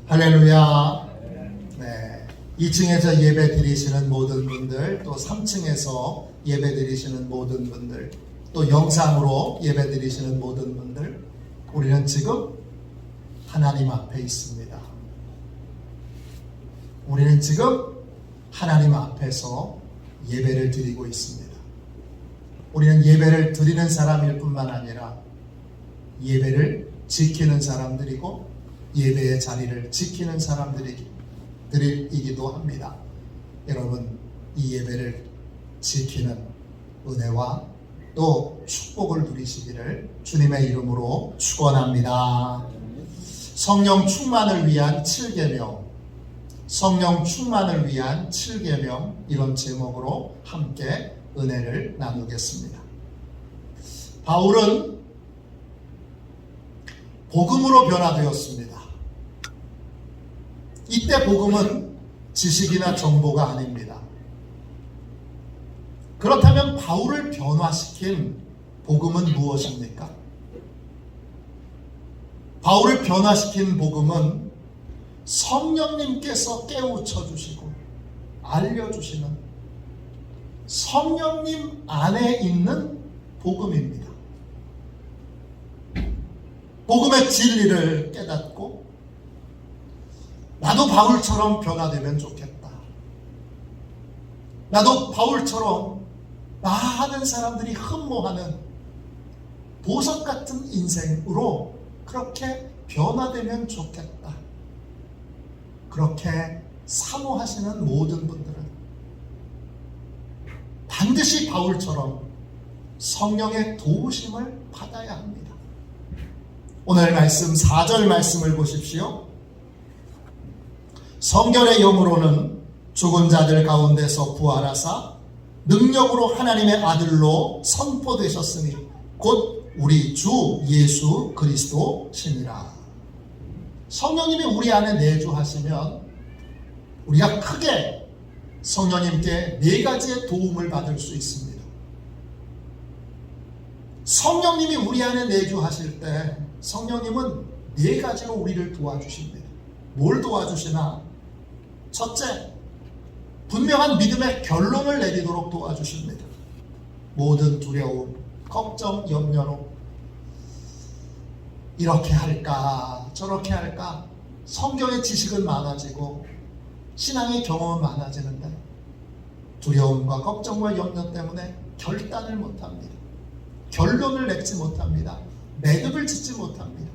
할렐루야. 네, 2층에서 예배 드리시는 모든 분들, 또 3층에서 예배 드리시는 모든 분들, 또 영상으로 예배 드리시는 모든 분들, 우리는 지금 하나님 앞에 있습니다. 우리는 지금 하나님 앞에서 예배를 드리고 있습니다. 우리는 예배를 드리는 사람일 뿐만 아니라 예배를 지키는 사람들이고 예배의 자리를 지키는 사람들이기도 합니다. 여러분, 이 예배를 지키는 은혜와 또 축복을 누리시기를 주님의 이름으로 축원합니다. 성령 충만을 위한 7계명, 성령 충만을 위한 7계명, 이런 제목으로 함께 은혜를 나누겠습니다. 바울은 복음으로 변화되었습니다. 이때 복음은 지식이나 정보가 아닙니다. 그렇다면 바울을 변화시킨 복음은 무엇입니까? 바울을 변화시킨 복음은 성령님께서 깨우쳐 주시고 알려주시는 성령님 안에 있는 복음입니다. 복음의 진리를 깨닫고 나도 바울처럼 변화되면 좋겠다. 나도 바울처럼 많은 사람들이 흠모하는 보석 같은 인생으로 그렇게 변화되면 좋겠다. 그렇게 사모하시는 모든 분들은 반드시 바울처럼 성령의 도우심을 받아야 합니다. 오늘 말씀 4절 말씀을 보십시오. 성결의 영으로는 죽은 자들 가운데서 부활하사 능력으로 하나님의 아들로 선포되셨으니 곧 우리 주 예수 그리스도시니라. 성령님이 우리 안에 내주하시면 우리가 크게 성령님께 4가지의 도움을 받을 수 있습니다. 성령님이 우리 안에 내주하실 때 성령님은 4가지로 우리를 도와주십니다. 뭘 도와주시나? 첫째, 분명한 믿음의 결론을 내리도록 도와주십니다. 모든 두려움, 걱정, 염려로 이렇게 할까 저렇게 할까, 성경의 지식은 많아지고 신앙의 경험은 많아지는데 두려움과 걱정과 염려 때문에 결단을 못합니다. 결론을 내지 못합니다. 매듭을 짓지 못합니다.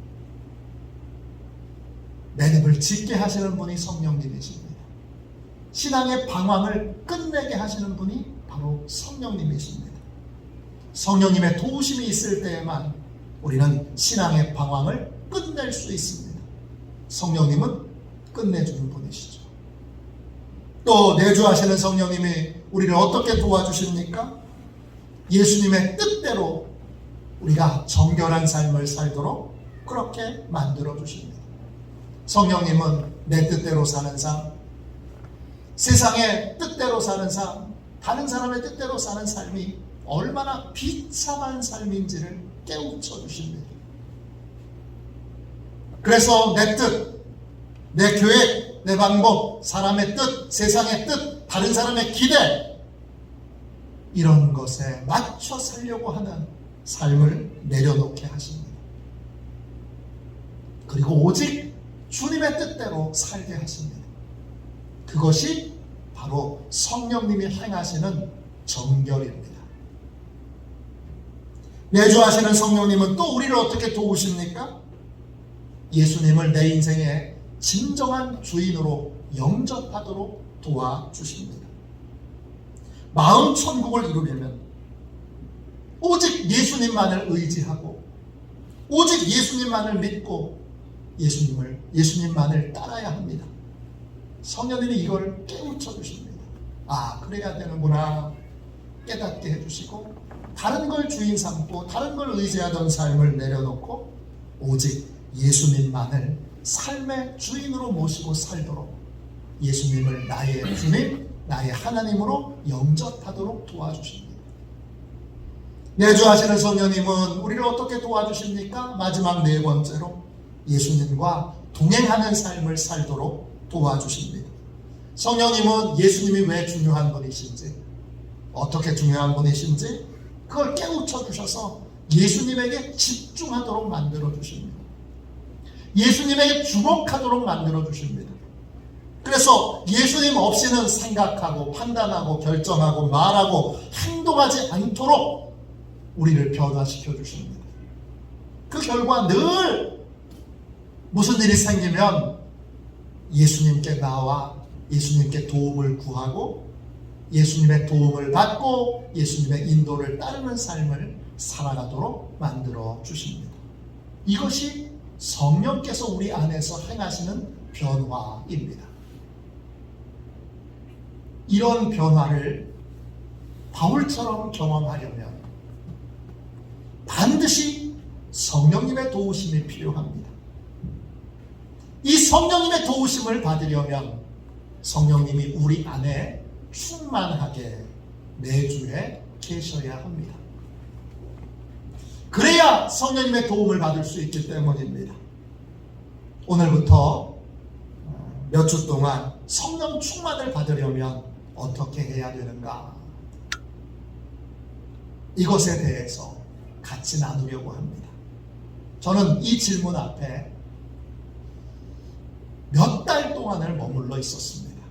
매듭을 짓게 하시는 분이 성령님이십니다. 신앙의 방황을 끝내게 하시는 분이 바로 성령님이십니다. 성령님의 도우심이 있을 때에만 우리는 신앙의 방황을 끝낼 수 있습니다. 성령님은 끝내주는 분이시죠. 또 내주하시는 성령님이 우리를 어떻게 도와주십니까? 예수님의 뜻대로 우리가 정결한 삶을 살도록 그렇게 만들어 주십니다. 성령님은 내 뜻대로 사는 삶, 세상의 뜻대로 사는 삶, 다른 사람의 뜻대로 사는 삶이 얼마나 비참한 삶인지를 깨우쳐 주십니다. 그래서 내 뜻, 내 계획, 내 방법, 사람의 뜻, 세상의 뜻, 다른 사람의 기대, 이런 것에 맞춰 살려고 하는 삶을 내려놓게 하십니다. 그리고 오직 주님의 뜻대로 살게 하십니다. 그것이 바로 성령님이 행하시는 정결입니다. 내주하시는 성령님은 또 우리를 어떻게 도우십니까? 예수님을 내 인생의 진정한 주인으로 영접하도록 도와주십니다. 마음 천국을 이루려면 오직 예수님만을 의지하고 오직 예수님만을 믿고 예수님만을 따라야 합니다. 성령님이 이걸 깨우쳐 주십니다. 아, 그래야 되는구나 깨닫게 해주시고 다른 걸 주인 삼고 다른 걸 의지하던 삶을 내려놓고 오직 예수님만을 삶의 주인으로 모시고 살도록 예수님을 나의 주님, 나의 하나님으로 영접하도록 도와주십니다. 내주하시는 성령님은 우리를 어떻게 도와주십니까? 마지막 4번째로 예수님과 동행하는 삶을 살도록 도와주십니다. 성령님은 예수님이 왜 중요한 분이신지, 어떻게 중요한 분이신지 그걸 깨우쳐 주셔서 예수님에게 집중하도록 만들어 주십니다. 예수님에게 주목하도록 만들어 주십니다. 그래서 예수님 없이는 생각하고 판단하고 결정하고 말하고 행동하지 않도록 우리를 변화시켜 주십니다. 그 결과 늘 무슨 일이 생기면 예수님께 나와 예수님께 도움을 구하고 예수님의 도움을 받고 예수님의 인도를 따르는 삶을 살아가도록 만들어 주십니다. 이것이 성령께서 우리 안에서 행하시는 변화입니다. 이런 변화를 바울처럼 경험하려면 반드시 성령님의 도우심이 필요합니다. 이 성령님의 도우심을 받으려면 성령님이 우리 안에 충만하게 내주에 계셔야 합니다. 그래야 성령님의 도움을 받을 수 있기 때문입니다. 오늘부터 몇 주 동안 성령 충만을 받으려면 어떻게 해야 되는가? 이것에 대해서 같이 나누려고 합니다. 저는 이 질문 앞에 몇 달 동안을 머물러 있었습니다.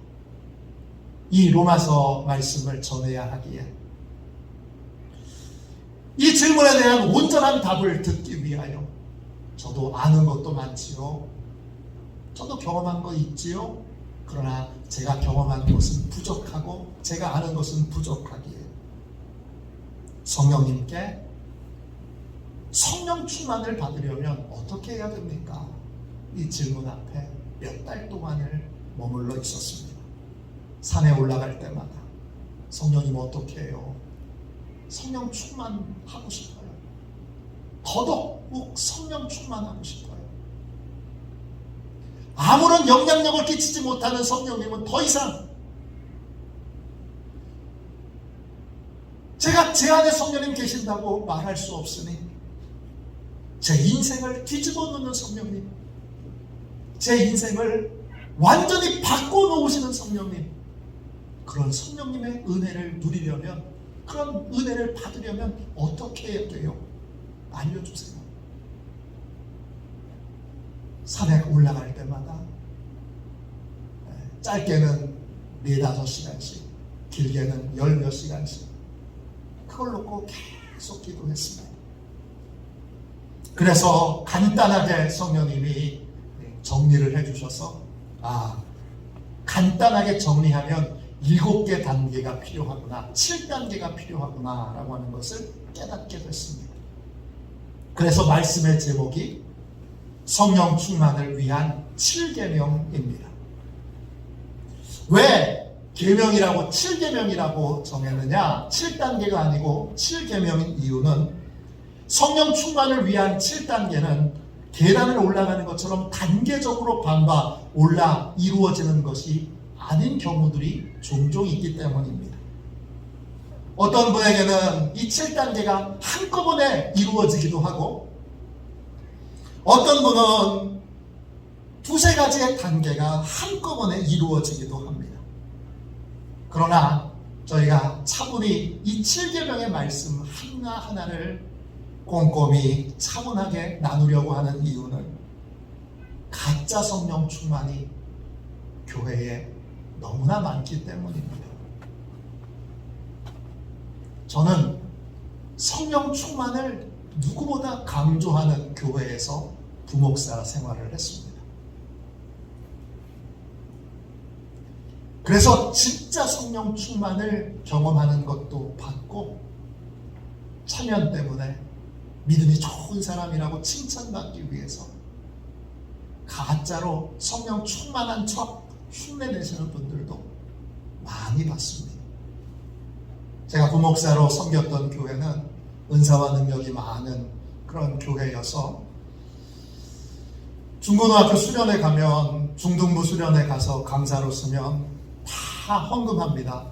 이 로마서 말씀을 전해야 하기에 이 질문에 대한 온전한 답을 듣기 위하여 저도 아는 것도 많지요. 저도 경험한 거 있지요. 그러나 제가 경험한 것은 부족하고 제가 아는 것은 부족하기에 성령님께 성령 충만을 받으려면 어떻게 해야 됩니까? 이 질문 앞에 몇 달 동안을 머물러 있었습니다. 산에 올라갈 때마다 성령님 어떻게 해요? 성령 충만하고 싶어요. 더더욱 성령 충만하고 싶어요. 아무런 영향력을 끼치지 못하는 성령님은 더 이상 제가 제 안에 성령님 계신다고 말할 수 없으니 제 인생을 뒤집어 놓는 성령님, 제 인생을 완전히 바꿔놓으시는 성령님, 그런 성령님의 은혜를 누리려면, 그런 은혜를 받으려면 어떻게 해야 돼요? 알려주세요. 산에 올라갈 때마다 짧게는 4-5시간씩, 길게는 10몇 시간씩 그걸 놓고 계속 기도했습니다. 그래서 간단하게 성령님이 정리를 해주셔서 간단하게 정리하면 7개 단계가 필요하구나, 7단계가 필요하구나 라고 하는 것을 깨닫게 됐습니다. 그래서 말씀의 제목이 성령 충만을 위한 7계명입니다. 왜 계명이라고 7계명이라고 정했느냐? 7단계가 아니고 7계명인 이유는 성령 충만을 위한 7단계는 계단을 올라가는 것처럼 단계적으로 반바 올라 이루어지는 것이 아닌 경우들이 종종 있기 때문입니다. 어떤 분에게는 이 7단계가 한꺼번에 이루어지기도 하고 어떤 분은 2-3가지의 단계가 한꺼번에 이루어지기도 합니다. 그러나 저희가 차분히 이 7계명의 말씀 하나하나를 꼼꼼히 차분하게 나누려고 하는 이유는 가짜 성령 충만이 교회에 너무나 많기 때문입니다. 저는 성령 충만을 누구보다 강조하는 교회에서 부목사 생활을 했습니다. 그래서 진짜 성령 충만을 경험하는 것도 봤고 체면 때문에 믿음이 좋은 사람이라고 칭찬받기 위해서 가짜로 성령 충만한 척 흉내내시는 분들도 많이 봤습니다. 제가 부목사로 섬겼던 교회는 은사와 능력이 많은 그런 교회여서 중고등학교 수련회 가면, 중등부 수련회 가서 강사로 쓰면 다 헌금합니다.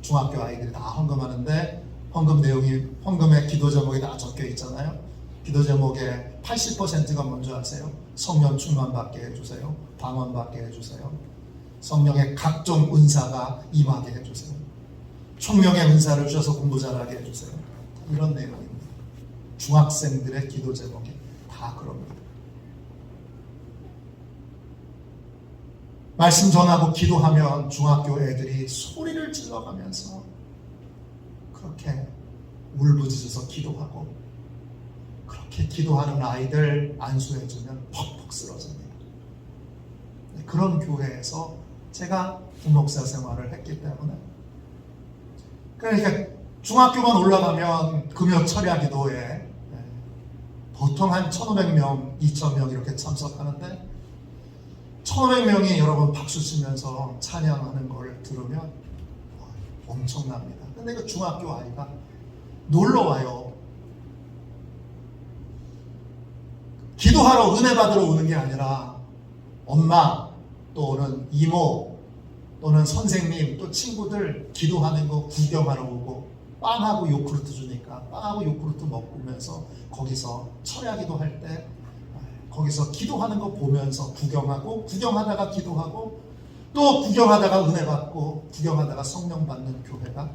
중학교 아이들이 다 헌금하는데 헌금 내용이, 헌금의 기도 제목이 다 적혀 있잖아요. 기도 제목의 80%가 뭔지 아세요? 성령 충만 받게 해주세요. 방언 받게 해주세요. 성령의 각종 은사가 임하게 해주세요. 총명의 은사를 주셔서 공부 잘하게 해주세요. 이런 내용입니다. 중학생들의 기도 제목이 다 그럽니다. 말씀 전하고 기도하면 중학교 애들이 소리를 질러가면서 그렇게 울부짖어서 기도하고, 그렇게 기도하는 아이들 안수해주면 퍽퍽 쓰러집니다. 그런 교회에서 제가 부목사 생활을 했기 때문에, 그러니까 중학교만 올라가면 금요 철야 기도에 보통 한 1,500명, 2,000명 이렇게 참석하는데 1,500명이 여러분 박수 치면서 찬양하는 걸 들으면 엄청납니다. 근데 그 중학교 아이가 놀러 와요. 기도하러 은혜 받으러 오는 게 아니라 엄마 또는 이모 또는 선생님 또 친구들 기도하는 거 구경하러 오고, 빵하고 요구르트 주니까 빵하고 요구르트 먹으면서 거기서 철야기도 할 때 거기서 기도하는 거 보면서 구경하고, 구경하다가 기도하고, 또 구경하다가 은혜 받고, 구경하다가 성령 받는 교회가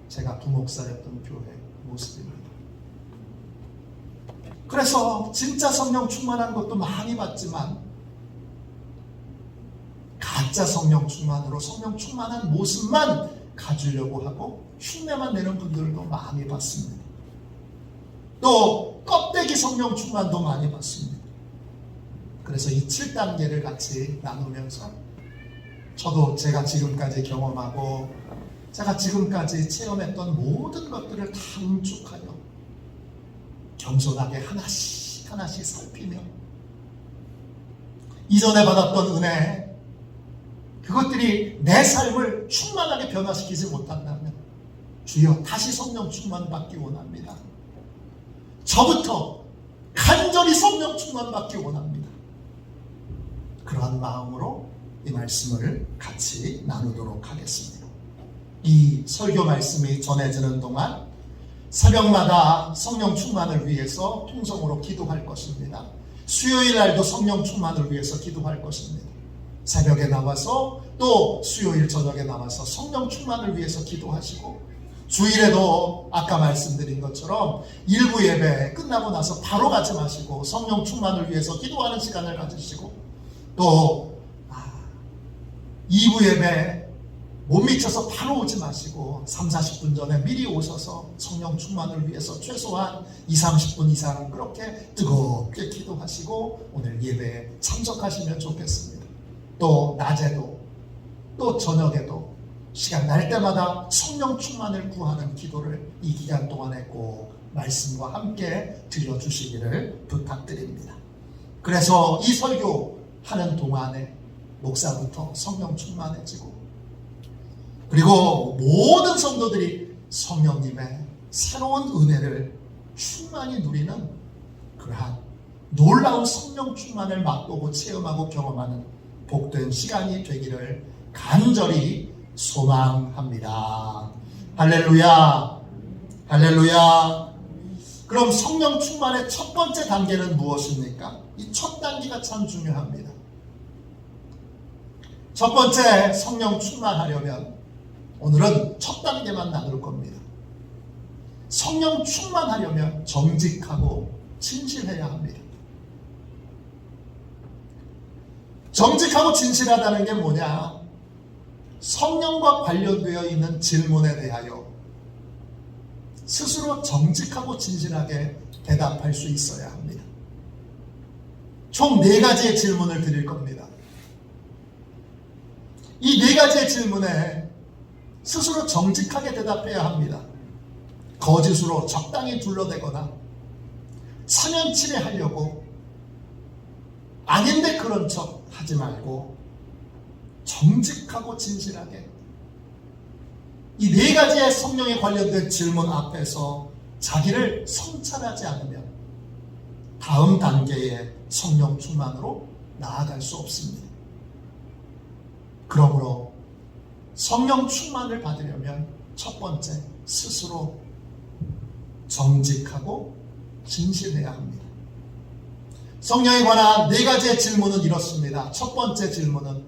제가 부목사였던 교회 모습입니다. 그래서 진짜 성령 충만한 것도 많이 받지만 가짜 성령 충만으로 성령 충만한 모습만 가지려고 하고 흉내만 내는 분들도 많이 봤습니다. 또 껍데기 성령 충만도 많이 봤습니다. 그래서 이 7단계를 같이 나누면서 저도 제가 지금까지 경험하고 제가 지금까지 체험했던 모든 것들을 다 응축하여 겸손하게 하나씩 하나씩 살피며 이전에 받았던 은혜, 그것들이 내 삶을 충만하게 변화시키지 못한다면 주여 다시 성령 충만 받기 원합니다. 저부터 간절히 성령 충만 받기 원합니다. 그러한 마음으로 이 말씀을 같이 나누도록 하겠습니다. 이 설교 말씀이 전해지는 동안 새벽마다 성령 충만을 위해서 통성으로 기도할 것입니다. 수요일 날도 성령 충만을 위해서 기도할 것입니다. 새벽에 나와서 또 수요일 저녁에 나와서 성령 충만을 위해서 기도하시고, 주일에도 아까 말씀드린 것처럼 일부 예배 끝나고 나서 바로 가지 마시고 성령 충만을 위해서 기도하는 시간을 가지시고, 또 2부 예배 못 미쳐서 바로 오지 마시고 3, 40분 전에 미리 오셔서 성령 충만을 위해서 최소한 2, 30분 이상 그렇게 뜨겁게 기도하시고 오늘 예배에 참석하시면 좋겠습니다. 또 낮에도 또 저녁에도 시간 날 때마다 성령 충만을 구하는 기도를 이 기간 동안에 꼭 말씀과 함께 드려주시기를 부탁드립니다. 그래서 이 설교하는 동안에 목사부터 성령 충만해지고, 그리고 모든 성도들이 성령님의 새로운 은혜를 충만히 누리는 그러한 놀라운 성령 충만을 맛보고 체험하고 경험하는 복된 시간이 되기를 간절히 소망합니다. 할렐루야, 할렐루야. 그럼 성령 충만의 첫 번째 단계는 무엇입니까? 이 첫 단계가 참 중요합니다. 첫 번째 성령 충만하려면 오늘은 첫 단계만 나눌 겁니다. 성령 충만하려면 정직하고 진실해야 합니다. 정직하고 진실하다는 게 뭐냐? 성령과 관련되어 있는 질문에 대하여 스스로 정직하고 진실하게 대답할 수 있어야 합니다. 총 4가지의 질문을 드릴 겁니다. 이 4가지의 질문에 스스로 정직하게 대답해야 합니다. 거짓으로 적당히 둘러대거나 사면치레하려고 아닌데 그런 척 하지 말고 정직하고 진실하게 이 4가지의 성령에 관련된 질문 앞에서 자기를 성찰하지 않으면 다음 단계의 성령 충만으로 나아갈 수 없습니다. 그러므로 성령 충만을 받으려면 첫 번째, 스스로 정직하고 진실해야 합니다. 성령에 관한 4가지의 질문은 이렇습니다. 첫 번째 질문은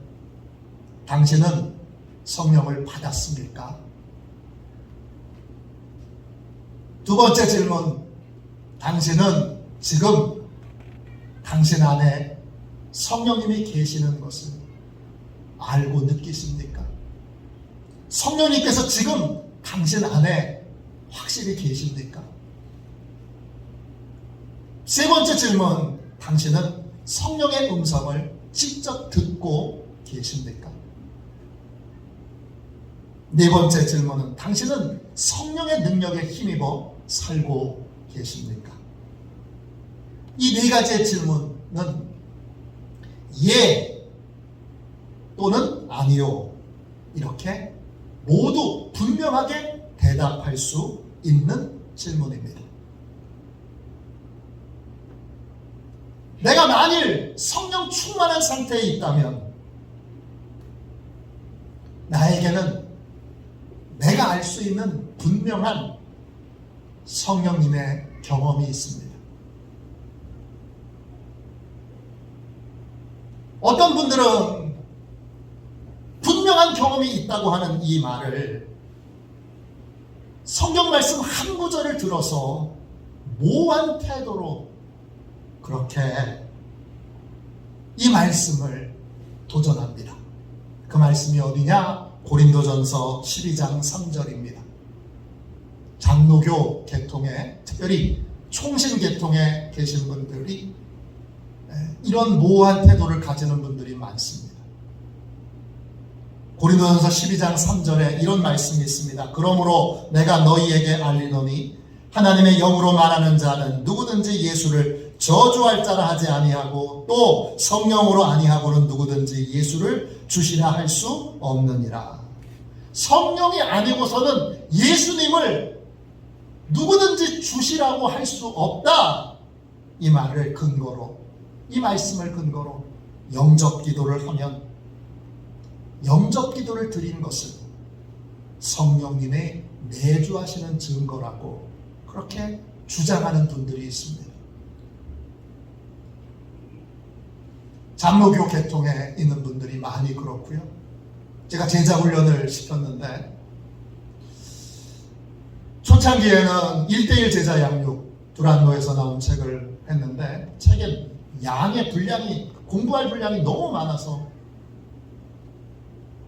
당신은 성령을 받았습니까? 두 번째 질문, 당신은 지금 당신 안에 성령님이 계시는 것을 알고 느끼십니까? 성령님께서 지금 당신 안에 확실히 계십니까? 세 번째 질문, 당신은 성령의 음성을 직접 듣고 계십니까? 네 번째 질문은 당신은 성령의 능력에 힘입어 살고 계십니까? 이 4가지의 질문은 예 또는 아니요 이렇게 모두 분명하게 대답할 수 있는 질문입니다. 내가 만일 성령 충만한 상태에 있다면 나에게는 내가 알 수 있는 분명한 성령님의 경험이 있습니다. 어떤 분들은 분명한 경험이 있다고 하는 이 말을 성경 말씀 한 구절을 들어서 모호한 태도로 그렇게 이 말씀을 도전합니다. 그 말씀이 어디냐? 고린도전서 12장 3절입니다. 장로교 계통에, 특별히 총신 계통에 계신 분들이 이런 모호한 태도를 가지는 분들이 많습니다. 고린도전서 12장 3절에 이런 말씀이 있습니다. 그러므로 내가 너희에게 알리노니 하나님의 영으로 말하는 자는 누구든지 예수를 저주할 자라 하지 아니하고 또 성령으로 아니하고는 누구든지 예수를 주시라 할 수 없느니라. 성령이 아니고서는 예수님을 누구든지 주시라고 할 수 없다. 이 말을 근거로, 이 말씀을 근거로 영접 기도를 하면 영접 기도를 드린 것은 성령님의 내주하시는 증거라고 그렇게 주장하는 분들이 있습니다. 장로교 계통에 있는 분들이 많이 그렇고요. 제가 제자훈련을 시켰는데 초창기에는 1:1 제자 양육 두란노에서 나온 책을 했는데 책의 양의 분량이, 공부할 분량이 너무 많아서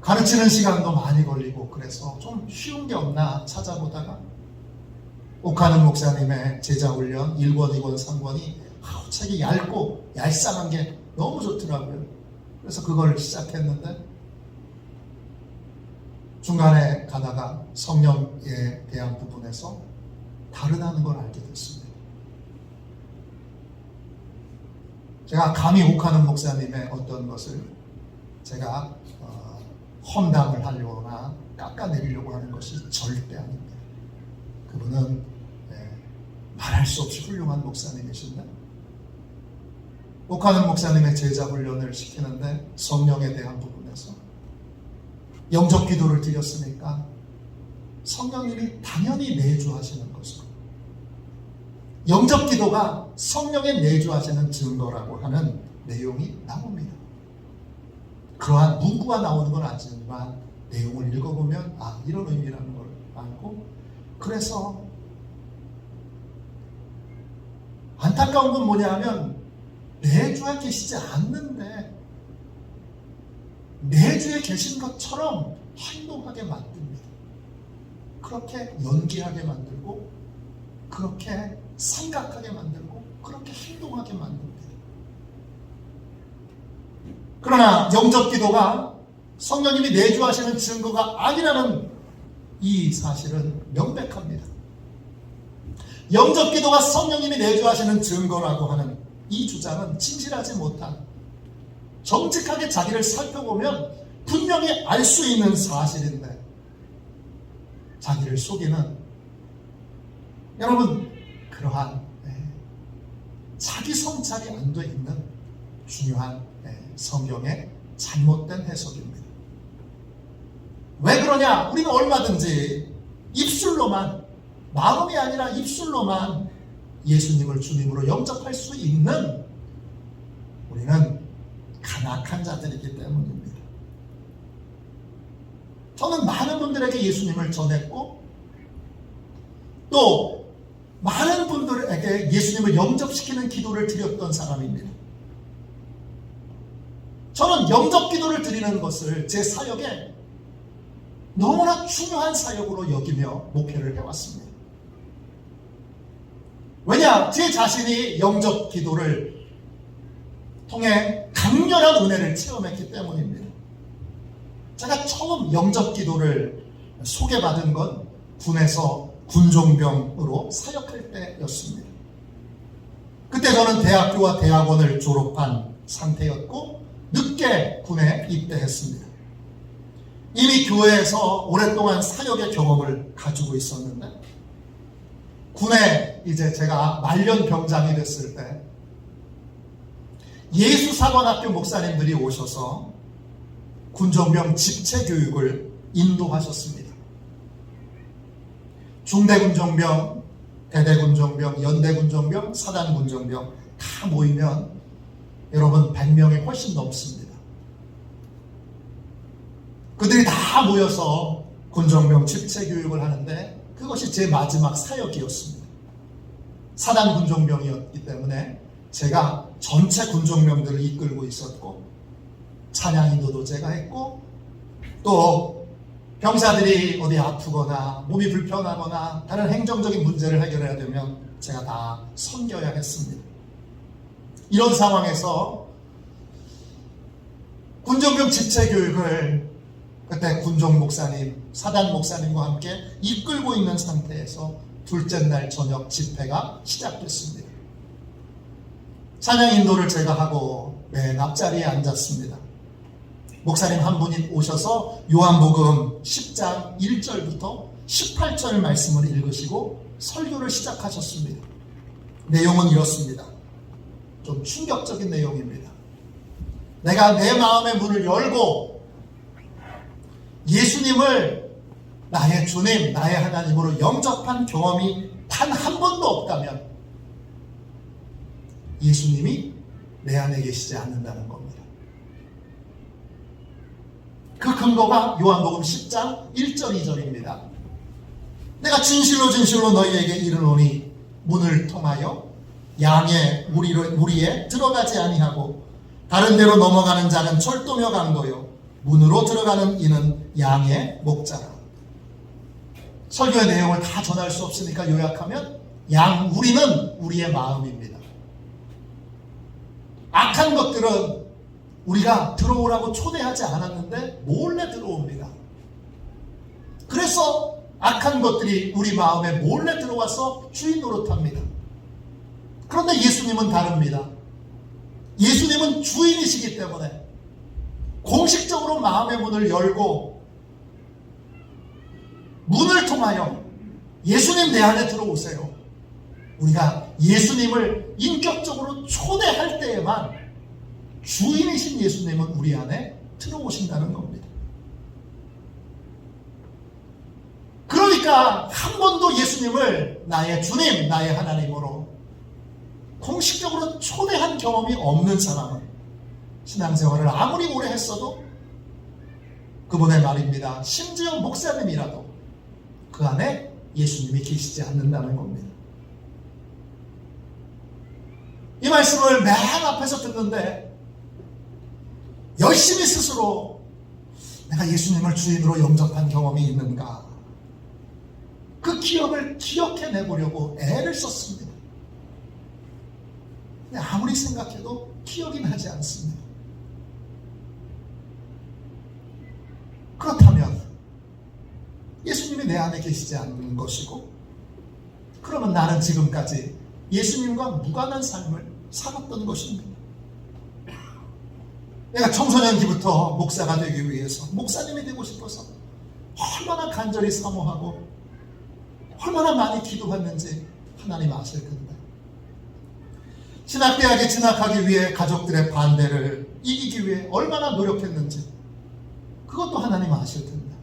가르치는 시간도 많이 걸리고 그래서 좀 쉬운 게 없나 찾아보다가 옥하는 목사님의 제자훈련 1권, 2권, 3권이 책이 얇고 얄쌍한 게 너무 좋더라고요. 그래서 그걸 시작했는데 중간에 가다가 성령에 대한 부분에서 다르다는 걸 알게 됐습니다. 제가 감히 옥하는 목사님의 어떤 것을 제가 험담을 하려거나 깎아내리려고 하는 것이 절대 아닙니다. 그분은 말할 수 없이 훌륭한 목사님이신데 옥하는 목사님의 제자 훈련을 시키는데 성령에 대한 부분에서 영접 기도를 드렸으니까 성령님이 당연히 내주하시는 것으로 영접 기도가 성령의 내주하시는 증거라고 하는 내용이 나옵니다. 그러한 문구가 나오는 건 아니지만 내용을 읽어보면 이런 의미라는 걸 알고, 그래서 안타까운 건 뭐냐 하면 내주에 계시지 않는데 내주에 계신 것처럼 행동하게 만듭니다. 그렇게 연기하게 만들고 그렇게 생각하게 만들고 그렇게 행동하게 만듭니다. 그러나 영접 기도가 성령님이 내주하시는 증거가 아니라는 이 사실은 명백합니다. 영접 기도가 성령님이 내주하시는 증거라고 하는 이 주장은 진실하지 못한, 정직하게 자기를 살펴보면 분명히 알 수 있는 사실인데 자기를 속이는, 여러분, 그러한 자기 성찰이 안 돼 있는 중요한 성경의 잘못된 해석입니다. 왜 그러냐? 우리는 얼마든지 입술로만, 마음이 아니라 입술로만 예수님을 주님으로 영접할 수 있는 우리는 간악한 자들이기 때문입니다. 저는 많은 분들에게 예수님을 전했고 또 많은 분들에게 예수님을 영접시키는 기도를 드렸던 사람입니다. 저는 영접 기도를 드리는 것을 제 사역에 너무나 중요한 사역으로 여기며 목회를 해왔습니다. 왜냐? 제 자신이 영접 기도를 통해 강렬한 은혜를 체험했기 때문입니다. 제가 처음 영접 기도를 소개받은 건 군에서 군종병으로 사역할 때였습니다. 그때 저는 대학교와 대학원을 졸업한 상태였고 늦게 군에 입대했습니다. 이미 교회에서 오랫동안 사역의 경험을 가지고 있었는데 군에 이제 제가 말년 병장이 됐을 때 예수사관학교 목사님들이 오셔서 군종병 집체 교육을 인도하셨습니다. 중대군종병, 대대군종병, 연대군종병, 사단군종병 다 모이면 여러분 100명이 훨씬 넘습니다. 그들이 다 모여서 군종병 집체 교육을 하는데 그것이 제 마지막 사역이었습니다. 사단군종병이었기 때문에 제가 전체 군종병들을 이끌고 있었고 찬양 인도도 제가 했고 또 병사들이 어디 아프거나 몸이 불편하거나 다른 행정적인 문제를 해결해야 되면 제가 다 섬겨야 했습니다. 이런 상황에서 군종병 집체 교육을 그때 군종 목사님, 사단 목사님과 함께 이끌고 있는 상태에서 둘째 날 저녁 집회가 시작됐습니다. 찬양 인도를 제가 하고 맨 앞자리에 앉았습니다. 목사님 한 분이 오셔서 요한복음 10장 1절부터 18절 말씀을 읽으시고 설교를 시작하셨습니다. 내용은 이렇습니다. 좀 충격적인 내용입니다. 내가 내 마음의 문을 열고 예수님을 나의 주님, 나의 하나님으로 영접한 경험이 단 한 번도 없다면 예수님이 내 안에 계시지 않는다는 겁니다. 그 근거가 요한복음 10장 1절 2절입니다. 내가 진실로 진실로 너희에게 이르노니 문을 통하여 양의 무리에 들어가지 아니하고 다른 데로 넘어가는 자는 철도며 강도요 문으로 들어가는 이는 양의 목자라. 설교의 내용을 다 전할 수 없으니까 요약하면 우리는 우리의 마음입니다. 악한 것들은 우리가 들어오라고 초대하지 않았는데 몰래 들어옵니다. 그래서 악한 것들이 우리 마음에 몰래 들어와서 주인 노릇합니다. 그런데 예수님은 다릅니다. 예수님은 주인이시기 때문에 공식적으로 마음의 문을 열고 문을 통하여 예수님 내 안에 들어오세요. 우리가 예수님을 인격적으로 초대할 때에만 주인이신 예수님은 우리 안에 들어오신다는 겁니다. 그러니까 한 번도 예수님을 나의 주님, 나의 하나님으로 공식적으로 초대한 경험이 없는 사람은 신앙생활을 아무리 오래 했어도 그분의 말입니다. 심지어 목사님이라도 그 안에 예수님이 계시지 않는다는 겁니다. 이 말씀을 맨 앞에서 듣는데 열심히 스스로 내가 예수님을 주인으로 영접한 경험이 있는가? 그 기억을 기억해내보려고 애를 썼습니다. 근데 아무리 생각해도 기억이 나지 않습니다. 그렇다면 예수님이 내 안에 계시지 않는 것이고 그러면 나는 지금까지 예수님과 무관한 삶을 살았던 것입니다. 내가 청소년기부터 목사가 되기 위해서 목사님이 되고 싶어서 얼마나 간절히 사모하고 얼마나 많이 기도했는지 하나님 아실 텐데 신학대학에 진학하기 위해 가족들의 반대를 이기기 위해 얼마나 노력했는지 그것도 하나님 아실 텐데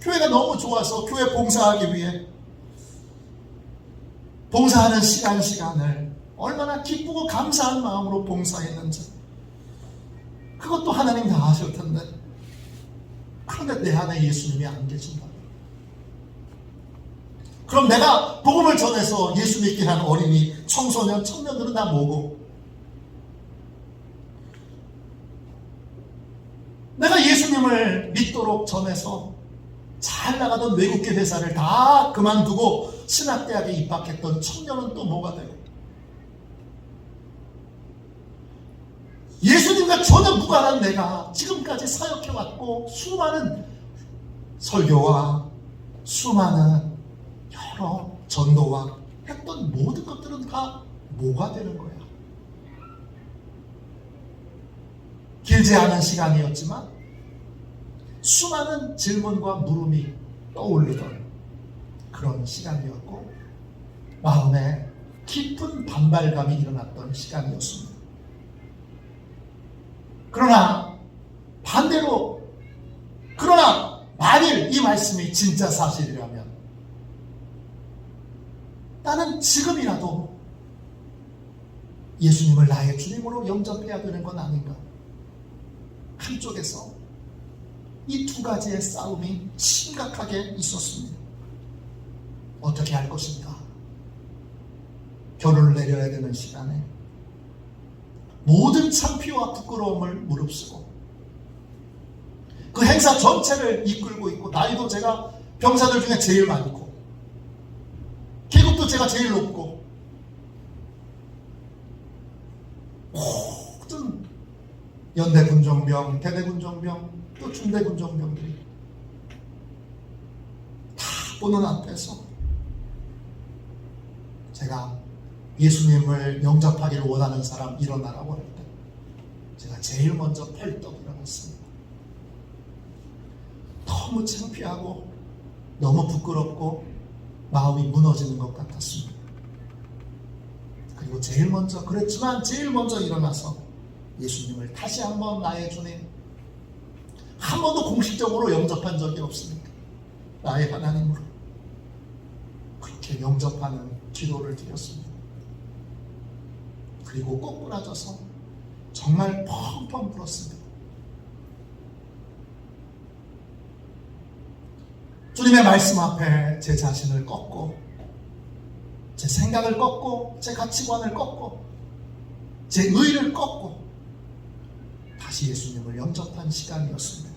교회가 너무 좋아서 교회 봉사하기 위해 봉사하는 시간을 얼마나 기쁘고 감사한 마음으로 봉사했는지 그것도 하나님 다 아실 텐데, 그런데 내 안에 예수님이 안 계신다. 그럼 내가 복음을 전해서 예수 믿게 한 어린이, 청소년, 청년들은 다 뭐고? 내가 예수님을 믿도록 전해서 잘 나가던 외국계 회사를 다 그만두고 신학대학에 입학했던 청년은 또 뭐가 되고? 예수님과 전혀 무관한 내가 지금까지 사역해왔고 수많은 설교와 수많은 여러 전도와 했던 모든 것들은 다 뭐가 되는 거야? 길지 않은 시간이었지만 수많은 질문과 물음이 떠오르던 그런 시간이었고 마음에 깊은 반발감이 일어났던 시간이었습니다. 그러나 반대로, 그러나 만일 이 말씀이 진짜 사실이라면 나는 지금이라도 예수님을 나의 주님으로 영접해야 되는 건 아닌가? 한쪽에서 이 두 가지의 싸움이 심각하게 있었습니다. 어떻게 할 것인가? 결론을 내려야 되는 시간에 모든 창피와 부끄러움을 무릅쓰고 그 행사 전체를 이끌고 있고, 나이도 제가 병사들 중에 제일 많고 계급도 제가 제일 높고 모든 연대 군종병, 대대 군종병, 또 중대 군종병들이 다 보는 앞에서 제가 예수님을 영접하기를 원하는 사람 일어나라고 할 때 제가 제일 먼저 펄떡 일어났습니다. 너무 창피하고 너무 부끄럽고 마음이 무너지는 것 같았습니다. 그리고 제일 먼저 일어나서 예수님을 다시 한번 나의 주님, 한 번도 공식적으로 영접한 적이 없습니다. 나의 하나님으로 그렇게 영접하는 기도를 드렸습니다. 그리고 꼬꾸라져서 정말 펑펑 울었습니다. 주님의 말씀 앞에 제 자신을 꺾고, 제 생각을 꺾고, 제 가치관을 꺾고, 제 의를 꺾고 다시 예수님을 영접한 시간이었습니다.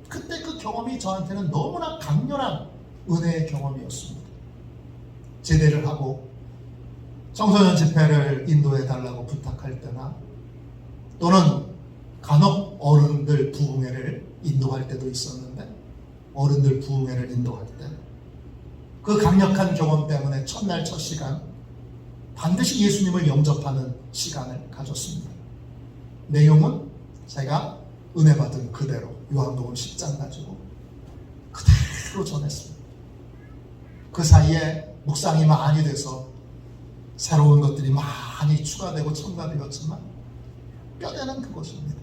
그때 그 경험이 저한테는 너무나 강렬한 은혜의 경험이었습니다. 제대를 하고 청소년 집회를 인도해 달라고 부탁할 때나 또는 간혹 어른들 부흥회를 인도할 때도 있었는데, 어른들 부흥회를 인도할 때 그 강력한 경험 때문에 첫날 첫 시간 반드시 예수님을 영접하는 시간을 가졌습니다. 내용은 제가 은혜 받은 그대로 요한복음 10장 가지고 그대로 전했습니다. 그 사이에 묵상이 많이 돼서 새로운 것들이 많이 추가되고 첨가되었지만 뼈대는 그것입니다.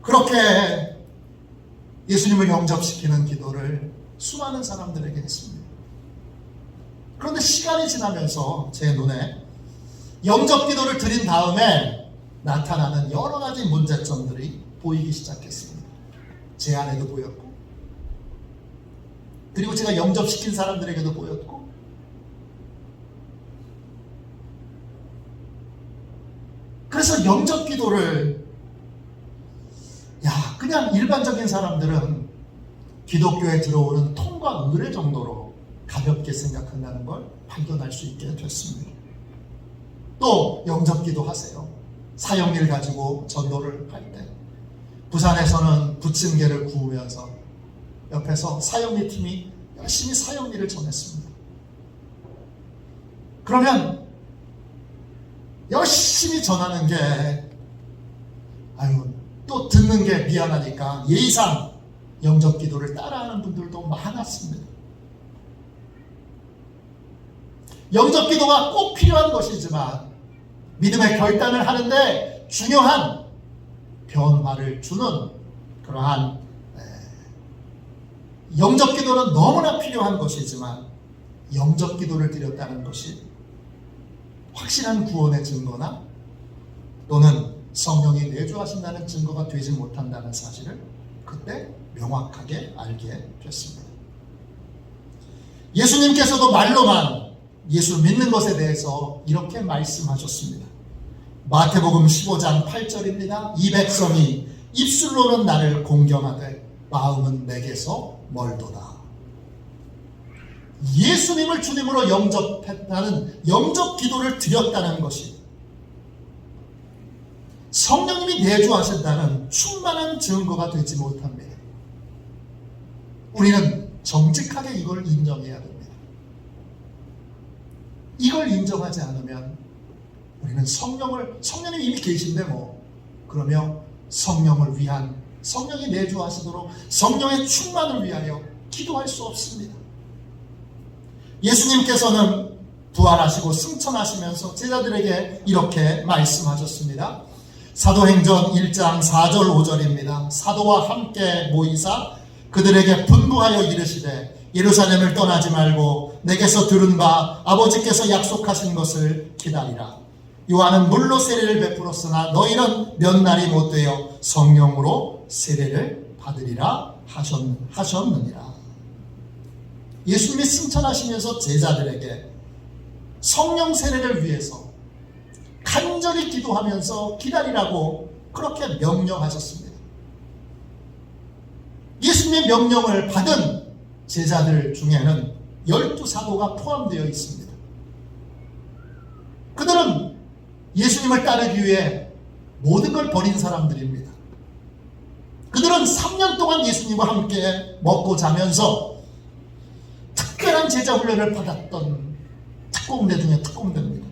그렇게 예수님을 영접시키는 기도를 수많은 사람들에게 했습니다. 그런데 시간이 지나면서 제 눈에 영접 기도를 드린 다음에 나타나는 여러 가지 문제점들이 보이기 시작했습니다. 제 안에도 보였고, 그리고 제가 영접시킨 사람들에게도 보였고, 그래서 영접 기도를 그냥 일반적인 사람들은 기독교에 들어오는 통과 의례 정도로 가볍게 생각한다는 걸 발견할 수 있게 됐습니다. 또 영접기도 하세요. 사형리를 가지고 전도를 할 때 부산에서는 부침개를 구우면서 옆에서 사형리 팀이 열심히 사형리를 전했습니다. 그러면 열심히 전하는 게 또 듣는 게 미안하니까 예의상 영접기도를 따라하는 분들도 많았습니다. 영접기도가 꼭 필요한 것이지만 믿음의 결단을 하는데 중요한 변화를 주는 그러한 영접 기도는 너무나 필요한 것이지만 영접 기도를 드렸다는 것이 확실한 구원의 증거나 또는 성령이 내주하신다는 증거가 되지 못한다는 사실을 그때 명확하게 알게 됐습니다. 예수님께서도 말로만 예수 믿는 것에 대해서 이렇게 말씀하셨습니다. 마태복음 15장 8절입니다. 이 백성이 입술로는 나를 공경하되 마음은 내게서 멀도다. 예수님을 주님으로 영접했다는 영접 기도를 드렸다는 것이 성령님이 내주하신다는 충만한 증거가 되지 못합니다. 우리는 정직하게 이걸 인정해야 됩니다. 이걸 인정하지 않으면 우리는 성령님이 이미 계신데 그러며 성령을 위한, 성령이 내주하시도록 성령의 충만을 위하여 기도할 수 없습니다. 예수님께서는 부활하시고 승천하시면서 제자들에게 이렇게 말씀하셨습니다. 사도행전 1장 4절 5절입니다. 사도와 함께 모이사 그들에게 분부하여 이르시되 예루살렘을 떠나지 말고 내게서 들은 바 아버지께서 약속하신 것을 기다리라. 요한은 물로 세례를 베풀었으나 너희는 몇 날이 못 되어 성령으로 세례를 받으리라 하셨느니라. 예수님이 승천하시면서 제자들에게 성령 세례를 위해서 간절히 기도하면서 기다리라고 그렇게 명령하셨습니다. 예수님의 명령을 받은 제자들 중에는 12사도가 포함되어 있습니다. 그들은 예수님을 따르기 위해 모든 걸 버린 사람들입니다. 그들은 3년 동안 예수님과 함께 먹고 자면서 특별한 제자 훈련을 받았던 특공대 중에 특공대입니다.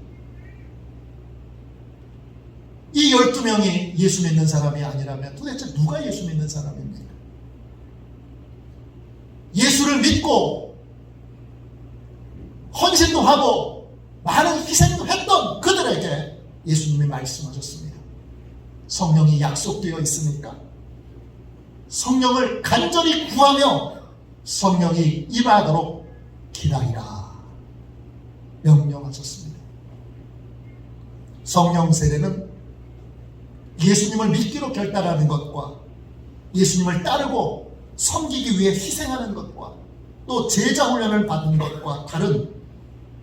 이 12명이 예수 믿는 사람이 아니라면 도대체 누가 예수 믿는 사람입니까? 예수를 믿고 헌신도 하고 많은 희생도 했던 그들에게 예수님이 말씀하셨습니다. 성령이 약속되어 있으니까 성령을 간절히 구하며 성령이 임하도록 기다리라 명령하셨습니다. 성령 세례는 예수님을 믿기로 결단하는 것과 예수님을 따르고 섬기기 위해 희생하는 것과 또 제자 훈련을 받는 것과 다른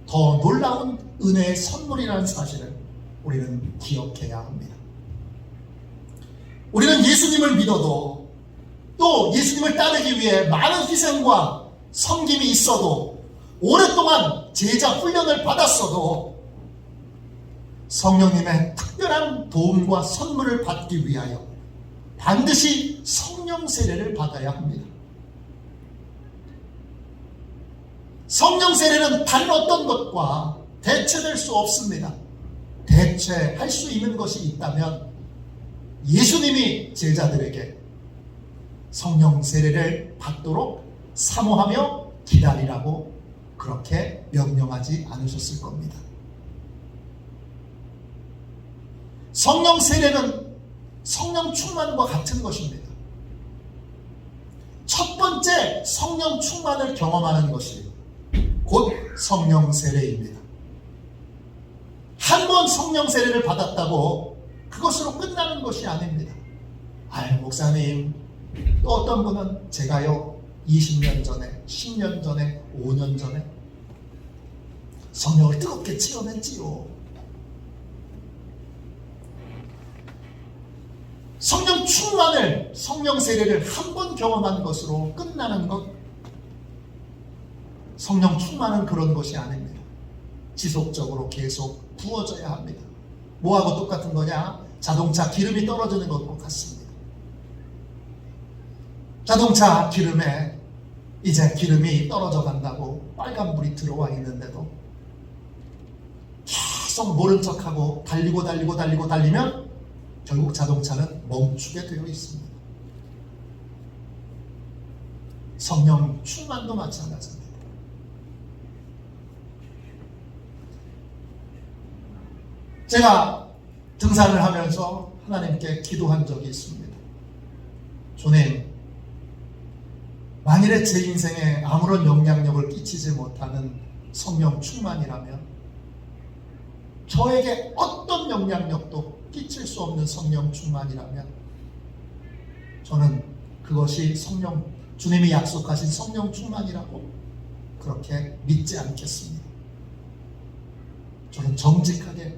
더 놀라운 은혜의 선물이라는 사실을 우리는 기억해야 합니다. 우리는 예수님을 믿어도 또 예수님을 따르기 위해 많은 희생과 섬김이 있어도 오랫동안 제자 훈련을 받았어도 성령님의 특별한 도움과 선물을 받기 위하여 반드시 성령 세례를 받아야 합니다. 성령 세례는 다른 어떤 것과 대체될 수 없습니다. 대체할 수 있는 것이 있다면 예수님이 제자들에게 성령 세례를 받도록 사모하며 기다리라고 그렇게 명령하지 않으셨을 겁니다. 성령 세례는 성령 충만과 같은 것입니다. 첫 번째 성령 충만을 경험하는 것이 곧 성령 세례입니다. 한 번 성령 세례를 받았다고 그것으로 끝나는 것이 아닙니다. 목사님, 또 어떤 분은 제가요 20년 전에, 10년 전에, 5년 전에 성령을 뜨겁게 체험했지요. 성령 충만을, 성령 세례를 한 번 경험한 것으로 끝나는 것, 성령 충만은 그런 것이 아닙니다. 지속적으로 계속 부어져야 합니다. 뭐하고 똑같은 거냐? 자동차 기름이 떨어지는 것과 같습니다. 자동차 기름에 이제 기름이 떨어져 간다고 빨간불이 들어와 있는데도 계속 모른 척하고 달리면 결국 자동차는 멈추게 되어 있습니다. 성령 충만도 마찬가지입니다. 제가 등산을 하면서 하나님께 기도한 적이 있습니다. 주님, 만일에 제 인생에 아무런 영향력을 끼치지 못하는 성령 충만이라면, 저에게 어떤 영향력도 끼칠 수 없는 성령 충만이라면, 저는 그것이 주님이 약속하신 성령 충만이라고 그렇게 믿지 않겠습니다. 저는 정직하게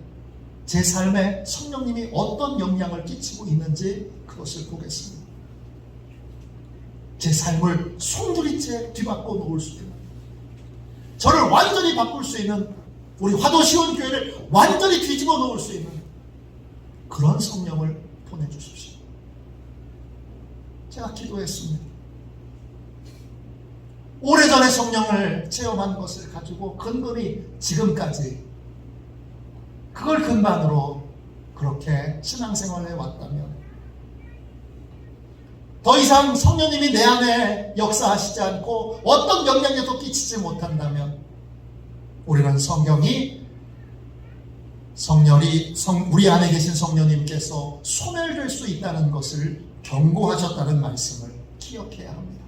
제 삶에 성령님이 어떤 영향을 끼치고 있는지 그것을 보겠습니다. 제 삶을 송두리째 뒤바꿔 놓을 수 있는, 저를 완전히 바꿀 수 있는, 우리 화도시온 교회를 완전히 뒤집어 놓을 수 있는 그런 성령을 보내주십시오. 제가 기도했습니다. 오래전에 성령을 체험한 것을 가지고 근근히 지금까지 그걸 근반으로 그렇게 신앙생활을 해왔다면, 더 이상 성령님이 내 안에 역사하시지 않고 어떤 영향력도 끼치지 못한다면, 우리는 우리 안에 계신 성령님께서 소멸될 수 있다는 것을 경고하셨다는 말씀을 기억해야 합니다.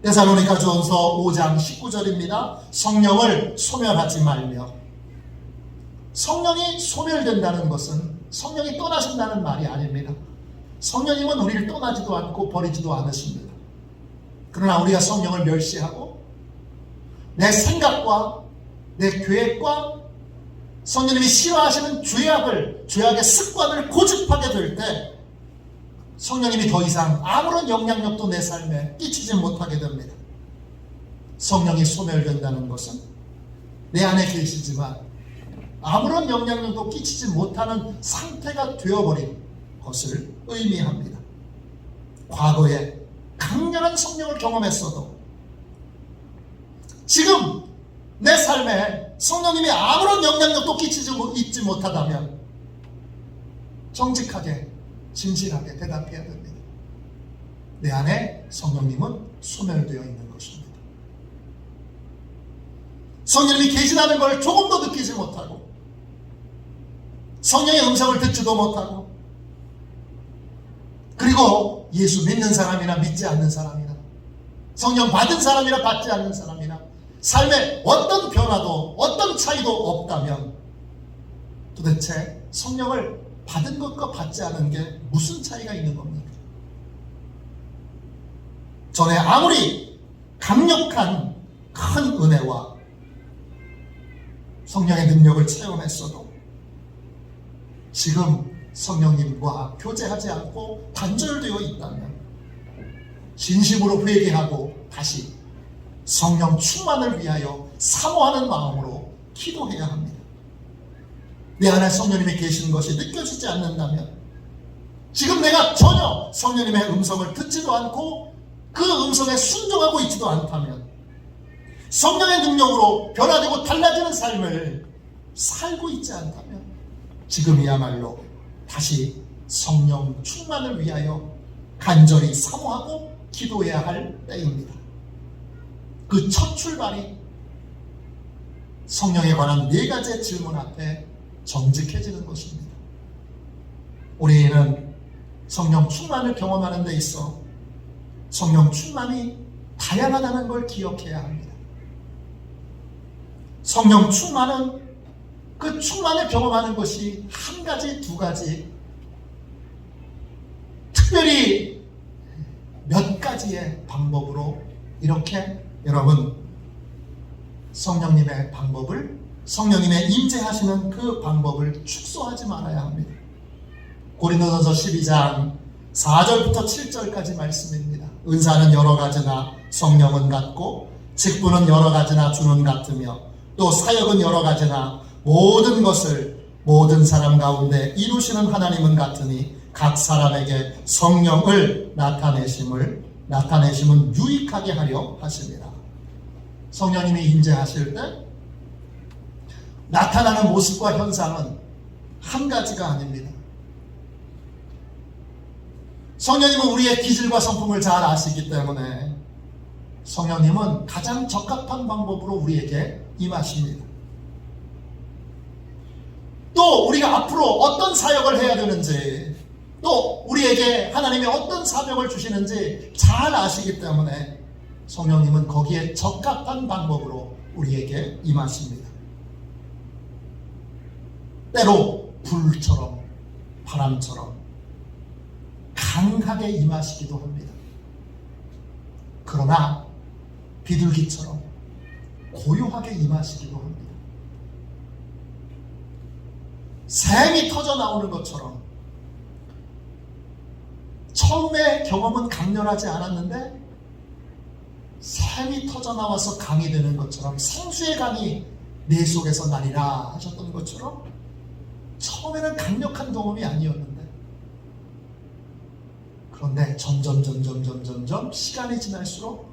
데살로니가전서 5장 19절입니다. 성령을 소멸하지 말며. 성령이 소멸된다는 것은 성령이 떠나신다는 말이 아닙니다. 성령님은 우리를 떠나지도 않고 버리지도 않으십니다. 그러나 우리가 성령을 멸시하고 내 생각과 내 계획과 성령님이 싫어하시는 죄악의 습관을 고집하게 될 때, 성령님이 더 이상 아무런 영향력도 내 삶에 끼치지 못하게 됩니다. 성령이 소멸된다는 것은 내 안에 계시지만 아무런 영향력도 끼치지 못하는 상태가 되어버린 것을 의미합니다. 과거에 강렬한 성령을 경험했어도 지금 내 삶에 성령님이 아무런 영향력도 끼치지 못하다면 정직하게 진실하게 대답해야 됩니다. 내 안에 성령님은 소멸되어 있는 것입니다. 성령님이 계시다는 걸 조금도 느끼지 못하고, 성령의 음성을 듣지도 못하고, 그리고 예수 믿는 사람이나 믿지 않는 사람이나, 성령 받은 사람이나 받지 않는 사람이나, 삶에 어떤 변화도 어떤 차이도 없다면 도대체 성령을 받은 것과 받지 않은 게 무슨 차이가 있는 겁니까? 전에 아무리 강력한 큰 은혜와 성령의 능력을 체험했어도 지금 성령님과 교제하지 않고 단절되어 있다면 진심으로 회개하고 다시 성령 충만을 위하여 사모하는 마음으로 기도해야 합니다. 내 안에 성령님이 계신 것이 느껴지지 않는다면, 지금 내가 전혀 성령님의 음성을 듣지도 않고 그 음성에 순종하고 있지도 않다면, 성령의 능력으로 변화되고 달라지는 삶을 살고 있지 않다면, 지금이야말로 다시 성령 충만을 위하여 간절히 사모하고 기도해야 할 때입니다. 그 첫 출발이 성령에 관한 4가지의 질문 앞에 정직해지는 것입니다. 우리는 성령 충만을 경험하는 데 있어 성령 충만이 다양하다는 걸 기억해야 합니다. 성령 충만은 그 충만을 경험하는 것이 한 가지, 두 가지, 특별히 몇 가지의 방법으로 이렇게 여러분 성령님의 방법을, 성령님의 임재하시는 그 방법을 축소하지 말아야 합니다. 고린도전서 12장 4절부터 7절까지 말씀입니다. 은사는 여러 가지나 성령은 같고, 직분은 여러 가지나 주는 같으며, 또 사역은 여러 가지나 모든 것을 모든 사람 가운데 이루시는 하나님은 같으니, 각 사람에게 성령을 나타내심은 유익하게 하려 하십니다. 성령님이 임재하실 때 나타나는 모습과 현상은 한 가지가 아닙니다. 성령님은 우리의 기질과 성품을 잘 아시기 때문에 성령님은 가장 적합한 방법으로 우리에게 임하십니다. 또 우리가 앞으로 어떤 사역을 해야 되는지, 또 우리에게 하나님이 어떤 사명을 주시는지 잘 아시기 때문에 성령님은 거기에 적합한 방법으로 우리에게 임하십니다. 때로 불처럼 바람처럼 강하게 임하시기도 합니다. 그러나 비둘기처럼 고요하게 임하시기도 합니다. 샘이 터져 나오는 것처럼 처음에 경험은 강렬하지 않았는데 샘이 터져 나와서 강이 되는 것처럼 생수의 강이 내 속에서 나리라 하셨던 것처럼 처음에는 강력한 경험이 아니었는데 그런데 점점 시간이 지날수록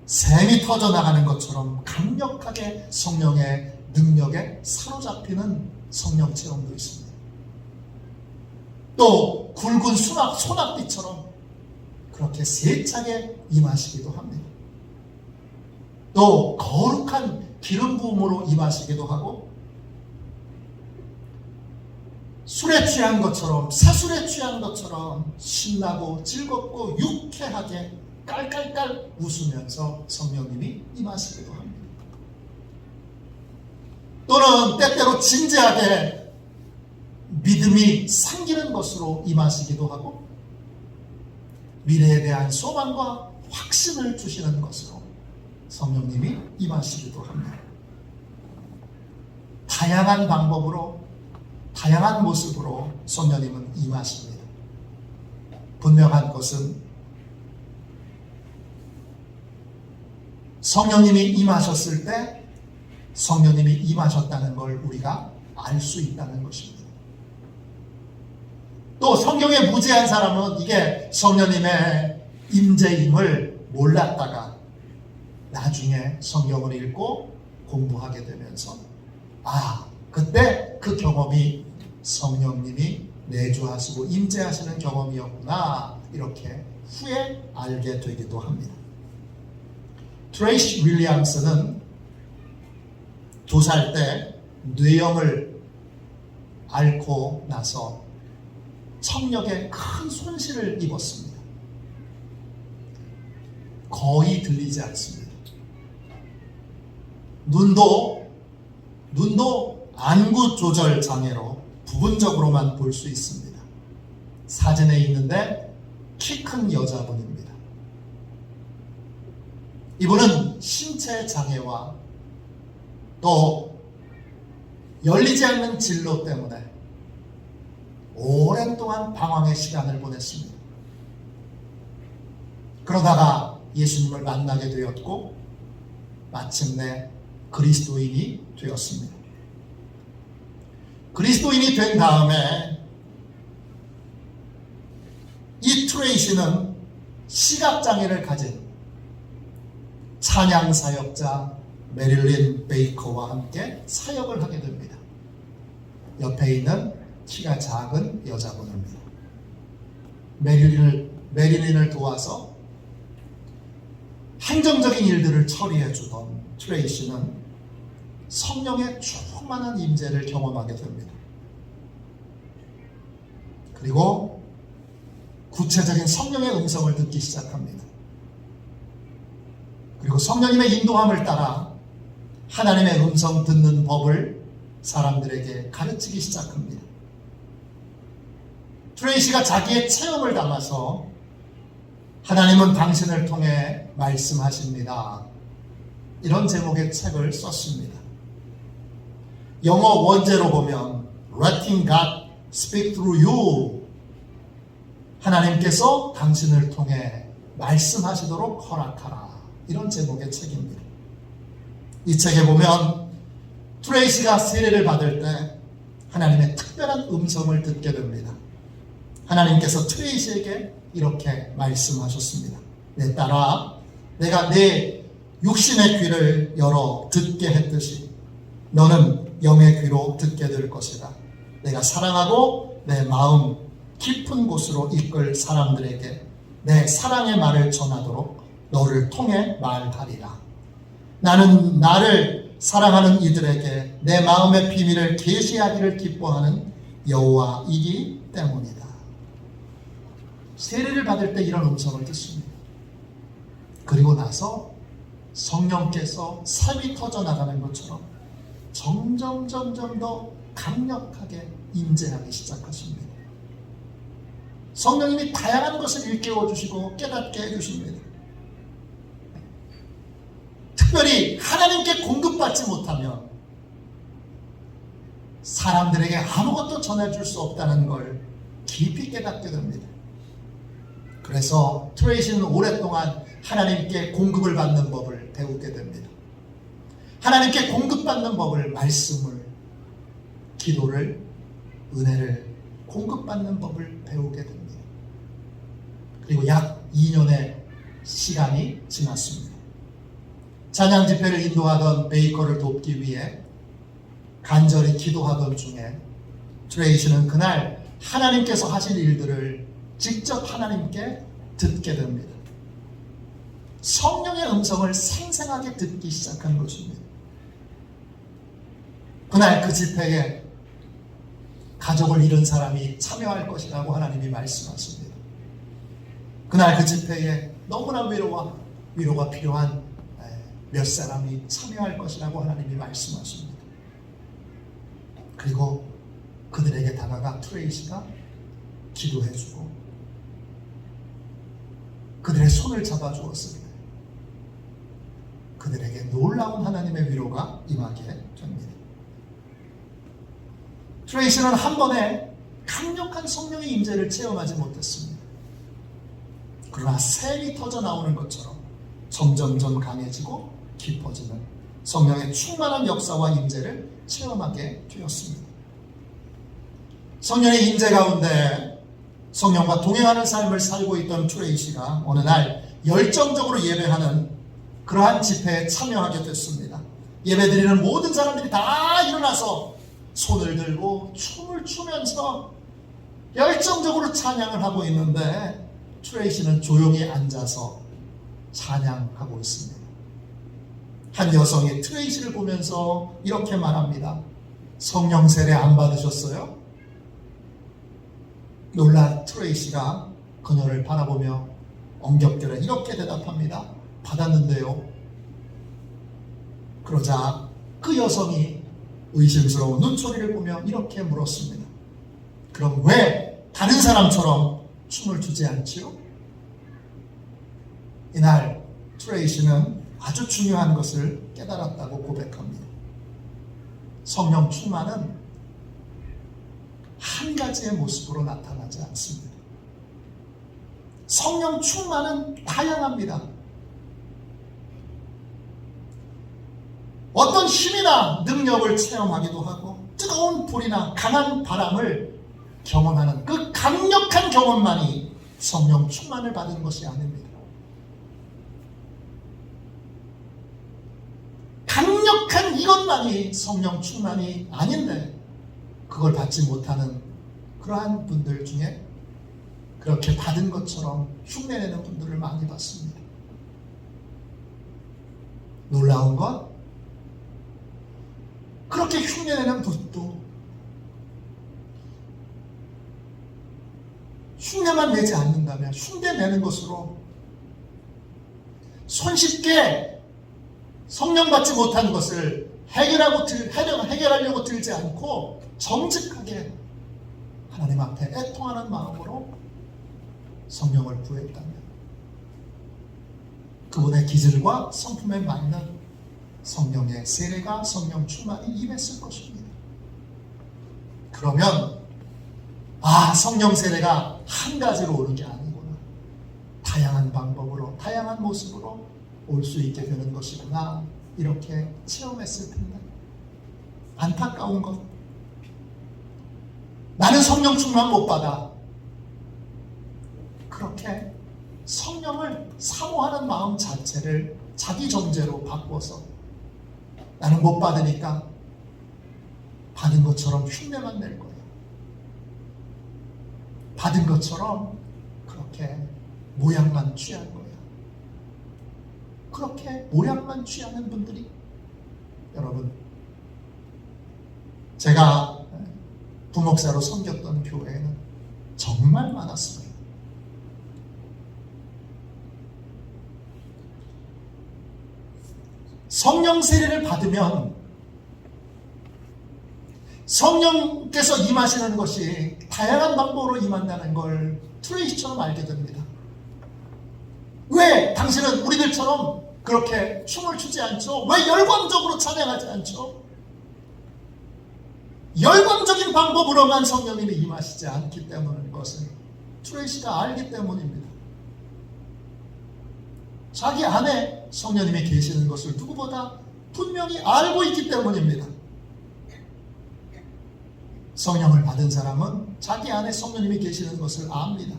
샘이 터져 나가는 것처럼 강력하게 성령의 능력에 사로잡히는 성령 체험도 있습니다. 또 굵은 소낙비처럼 그렇게 세차게 임하시기도 합니다. 또 거룩한 기름 부음으로 임하시기도 하고 술에 취한 것처럼 사술에 취한 것처럼 신나고 즐겁고 유쾌하게 깔깔깔 웃으면서 성령님이 임하시기도 합니다. 또는 때때로 진지하게 믿음이 생기는 것으로 임하시기도 하고 미래에 대한 소망과 확신을 주시는 것으로 성령님이 임하시기도 합니다. 다양한 방법으로 다양한 모습으로 성령님은 임하십니다. 분명한 것은 성령님이 임하셨을 때 성령님이 임하셨다는 걸 우리가 알 수 있다는 것입니다. 또 성경에 무지한 사람은 이게 성령님의 임재임을 몰랐다가 나중에 성경을 읽고 공부하게 되면서 그때 그 경험이 성령님이 내주하시고 임재하시는 경험이었구나 이렇게 후에 알게 되기도 합니다. 트레이시 윌리엄스는 2살 때 뇌염을 앓고 나서 청력에 큰 손실을 입었습니다. 거의 들리지 않습니다. 눈도 안구 조절 장애로 부분적으로만 볼 수 있습니다. 사진에 있는데 키 큰 여자분입니다. 이분은 신체 장애와 또 열리지 않는 진로 때문에 오랜 동안 방황의 시간을 보냈습니다. 그러다가 예수님을 만나게 되었고 마침내 그리스도인이 되었습니다. 그리스도인이 된 다음에 이 트레이시는 시각장애를 가진 찬양 사역자 메릴린 베이커와 함께 사역을 하게 됩니다. 옆에 있는 키가 작은 여자분입니다. 메릴린을 도와서 행정적인 일들을 처리해 주던 트레이시는 성령의 충만한 임재를 경험하게 됩니다. 그리고 구체적인 성령의 음성을 듣기 시작합니다. 그리고 성령님의 인도함을 따라 하나님의 음성 듣는 법을 사람들에게 가르치기 시작합니다. 트레이시가 자기의 체험을 담아서 하나님은 당신을 통해 말씀하십니다. 이런 제목의 책을 썼습니다. 영어 원제로 보면 Letting God Speak Through You, 하나님께서 당신을 통해 말씀하시도록 허락하라, 이런 제목의 책입니다. 이 책에 보면 트레이시가 세례를 받을 때 하나님의 특별한 음성을 듣게 됩니다. 하나님께서 트레이시에게 이렇게 말씀하셨습니다. 내 딸아, 내가 내 육신의 귀를 열어 듣게 했듯이 너는 영의 귀로 듣게 될 것이다. 내가 사랑하고 내 마음 깊은 곳으로 이끌 사람들에게 내 사랑의 말을 전하도록 너를 통해 말하리라. 나는 나를 사랑하는 이들에게 내 마음의 비밀을 계시하기를 기뻐하는 여호와이기 때문이다. 세례를 받을 때 이런 음성을 듣습니다. 그리고 나서 성령께서 삶이 터져나가는 것처럼 점점 더 강력하게 임재하기 시작하십니다. 성령님이 다양한 것을 일깨워 주시고 깨닫게 해주십니다. 특별히 하나님께 공급받지 못하면 사람들에게 아무것도 전해줄 수 없다는 걸 깊이 깨닫게 됩니다. 그래서 트레이시는 오랫동안 하나님께 공급을 받는 법을 배우게 됩니다. 하나님께 공급받는 법을, 말씀을, 기도를, 은혜를 공급받는 법을 배우게 됩니다. 그리고 약 2년의 시간이 지났습니다. 찬양 집회를 인도하던 베이커를 돕기 위해 간절히 기도하던 중에 트레이시는 그날 하나님께서 하실 일들을 직접 하나님께 듣게 됩니다. 성령의 음성을 생생하게 듣기 시작한 것입니다. 그날 그 집회에 가족을 잃은 사람이 참여할 것이라고 하나님이 말씀하십니다. 그날 그 집회에 너무나 위로가 필요한 몇 사람이 참여할 것이라고 하나님이 말씀하십니다. 그리고 그들에게 다가가 트레이시가 기도해주고 그들의 손을 잡아주었습니다. 그들에게 놀라운 하나님의 위로가 임하게 됩니다. 트레이시는 한 번에 강력한 성령의 임재를 체험하지 못했습니다. 그러나 샘이 터져 나오는 것처럼 점점 강해지고 깊어지는 성령의 충만한 역사와 임재를 체험하게 되었습니다. 성령의 임재 가운데 성령과 동행하는 삶을 살고 있던 트레이시가 어느 날 열정적으로 예배하는 그러한 집회에 참여하게 됐습니다. 예배드리는 모든 사람들이 다 일어나서 손을 들고 춤을 추면서 열정적으로 찬양을 하고 있는데 트레이시는 조용히 앉아서 찬양하고 있습니다. 한 여성이 트레이시를 보면서 이렇게 말합니다. 성령 세례 안 받으셨어요? 놀란 트레이시가 그녀를 바라보며 엉겹결에 이렇게 대답합니다. 받았는데요. 그러자 그 여성이 의심스러운 눈초리를 보며 이렇게 물었습니다. 그럼 왜 다른 사람처럼 춤을 추지 않지요? 이날 트레이시는 아주 중요한 것을 깨달았다고 고백합니다. 성령 충만은 한 가지의 모습으로 나타나지 않습니다. 성령 충만은 다양합니다. 어떤 힘이나 능력을 체험하기도 하고 뜨거운 불이나 강한 바람을 경험하는 그 강력한 경험만이 성령 충만을 받은 것이 아닙니다. 강력한 이것만이 성령 충만이 아닌데 그걸 받지 못하는 그러한 분들 중에 그렇게 받은 것처럼 흉내내는 분들을 많이 봤습니다. 놀라운 건 그렇게 흉내내는 분도 흉내만 내지 않는다면 흉내내는 것으로 손쉽게 성령 받지 못한 것을 해결하려고 들지 않고 정직하게 하나님 앞에 애통하는 마음으로 성령을 구했다면 그분의 기질과 성품에 맞는 성령의 세례가 성령 충만이 임했을 것입니다. 그러면 성령 세례가 한 가지로 오는 게 아니구나. 다양한 방법으로 다양한 모습으로 올 수 있게 되는 것이구나. 이렇게 체험했을 텐데 안타까운 것. 나는 성령 충만 못 받아. 그렇게 성령을 사모하는 마음 자체를 자기 정죄로 바꿔서 나는 못 받으니까 받은 것처럼 흉내만 낼 거야. 받은 것처럼 그렇게 모양만 취할 거야. 그렇게 모양만 취하는 분들이 여러분, 제가 부목사로 섬겼던 교회에는 정말 많았습니다. 성령 세례를 받으면 성령께서 임하시는 것이 다양한 방법으로 임한다는 걸 트레이시처럼 알게 됩니다. 왜 당신은 우리들처럼 그렇게 춤을 추지 않죠? 왜 열광적으로 찬양하지 않죠? 열광적인 방법으로만 성령님이 임하시지 않기 때문인 것을 트레이시가 알기 때문입니다. 자기 안에 성령님이 계시는 것을 누구보다 분명히 알고 있기 때문입니다. 성령을 받은 사람은 자기 안에 성령님이 계시는 것을 압니다.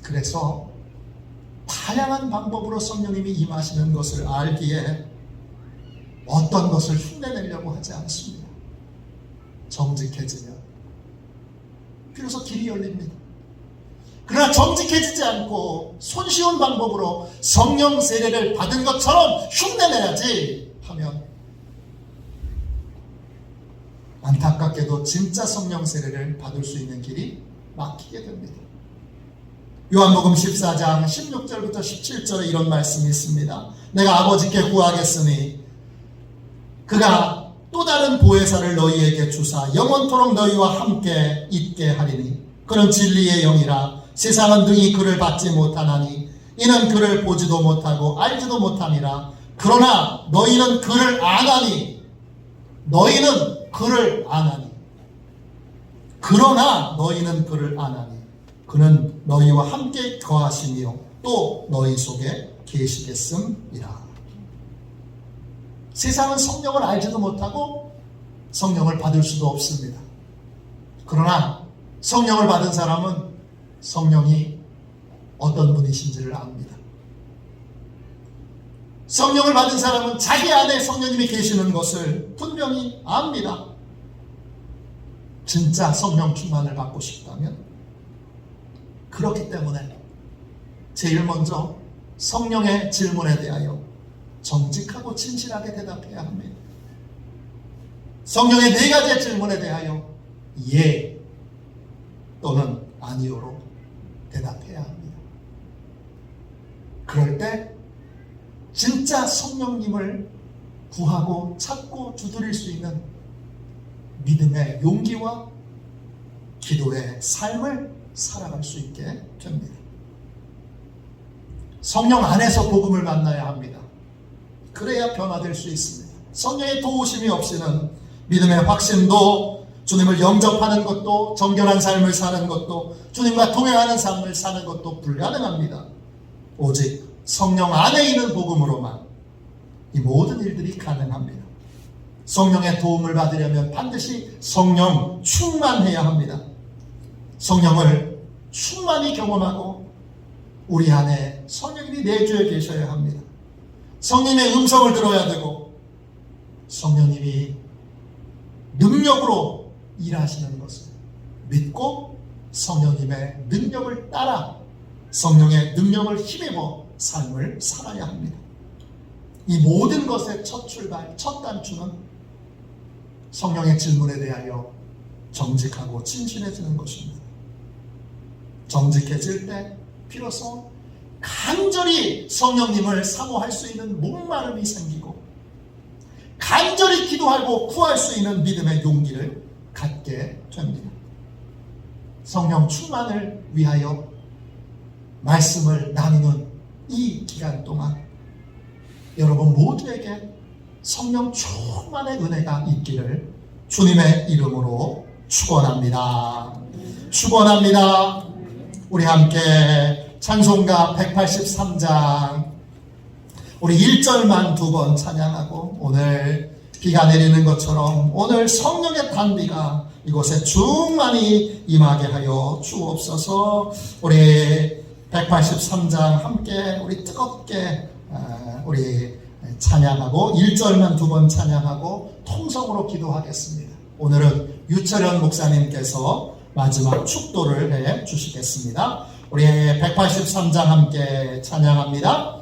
그래서 다양한 방법으로 성령님이 임하시는 것을 알기에 어떤 것을 흉내내려고 하지 않습니다. 정직해지면 비로소 길이 열립니다. 그러나 정직해지지 않고 손쉬운 방법으로 성령 세례를 받은 것처럼 흉내내야지 하면 안타깝게도 진짜 성령 세례를 받을 수 있는 길이 막히게 됩니다. 요한복음 14장 16절부터 17절에 이런 말씀이 있습니다. 내가 아버지께 구하겠으니 그가 또 다른 보혜사를 너희에게 주사 영원토록 너희와 함께 있게 하리니 그는 진리의 영이라 세상은 능히 그를 받지 못하나니 이는 그를 보지도 못하고 알지도 못함이라. 그러나 너희는 그를 아나니 그러나 너희는 그를 아나니 그는 너희와 함께 거하시며 또 너희 속에 계시겠음이라. 세상은 성령을 알지도 못하고 성령을 받을 수도 없습니다. 그러나 성령을 받은 사람은 성령이 어떤 분이신지를 압니다. 성령을 받은 사람은 자기 안에 성령님이 계시는 것을 분명히 압니다. 진짜 성령 충만을 받고 싶다면 그렇기 때문에 제일 먼저 성령의 질문에 대하여 정직하고 진실하게 대답해야 합니다. 성령의 네 가지의 질문에 대하여 예 또는 아니오로 대답해야 합니다. 그럴 때 진짜 성령님을 구하고 찾고 두드릴 수 있는 믿음의 용기와 기도의 삶을 살아갈 수 있게 됩니다. 성령 안에서 복음을 만나야 합니다. 그래야 변화될 수 있습니다. 성령의 도우심이 없이는 믿음의 확신도, 주님을 영접하는 것도, 정결한 삶을 사는 것도, 주님과 동행하는 삶을 사는 것도 불가능합니다. 오직 성령 안에 있는 복음으로만 이 모든 일들이 가능합니다. 성령의 도움을 받으려면 반드시 성령 충만해야 합니다. 성령을 충만히 경험하고 우리 안에 성령님이 내주에 계셔야 합니다. 성령의 음성을 들어야 되고 성령님이 능력으로 일하시는 것을 믿고 성령님의 능력을 따라 성령의 능력을 힘입어 삶을 살아야 합니다. 이 모든 것의 첫 출발, 첫 단추는 성령의 질문에 대하여 정직하고 진실해지는 것입니다. 정직해질 때 비로소 간절히 성령님을 사모할 수 있는 목마름이 생기고 간절히 기도하고 구할 수 있는 믿음의 용기를 갖게 됩니다. 성령 충만을 위하여 말씀을 나누는 이 기간 동안 여러분 모두에게 성령 충만의 은혜가 있기를 주님의 이름으로 축원합니다. 축원합니다. 우리 함께 찬송가 183장 우리 1절만 두 번 찬양하고 오늘 비가 내리는 것처럼 오늘 성령의 단비가 이곳에 충만히 임하게 하여 주옵소서. 우리 183장 함께 우리 뜨겁게 우리 찬양하고 1절만 두 번 찬양하고 통성으로 기도하겠습니다. 오늘은 유철현 목사님께서 마지막 축도를 해 주시겠습니다. 우리 183장 함께 찬양합니다.